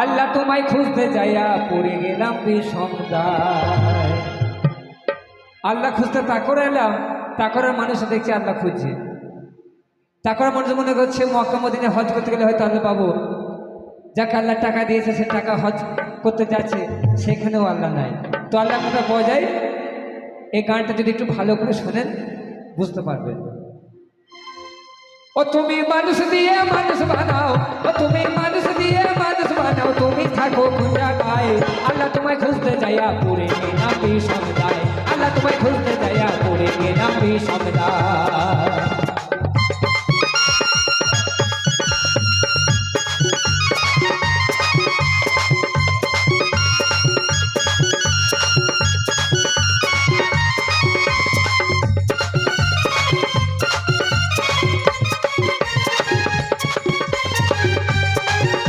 আল্লাহ তোমায় খুঁজতে যাইয়া পড়ে গেলাম বিষমদায়। আল্লাহ খুঁজতে তা করে এলাম, তা করে মানুষ দেখছে আল্লাহ খুঁজছে, তা করে মানুষ মনে করছে মক্কা মদিনায় হজ করতে গেলে হয়তো আল্লাহ পাবো, যাকে আল্লাহ টাকা দিয়েছে সে টাকা হজ করতে যাচ্ছে, সেখানেও আল্লাহ নাই। তো আল্লাহ কোথায় পাওয়া যায়? এই গানটা যদি একটু ভালো করে শোনেন বুঝতে পারবেন। ও তুমি মানুষ দিয়ে মানুষ বানাও, ও তুমি মানুষ দিয়ে মানুষ বানাও, তুমি থাকো কোন জায়গায়? আল্লাহ তোমায় খুঁজতে যাইয়া পড়ে গেলাম বিষমদায়। আল্লাহ তোমায় খুঁজতে যাইয়া পড়ে গেলাম বিষমদায়।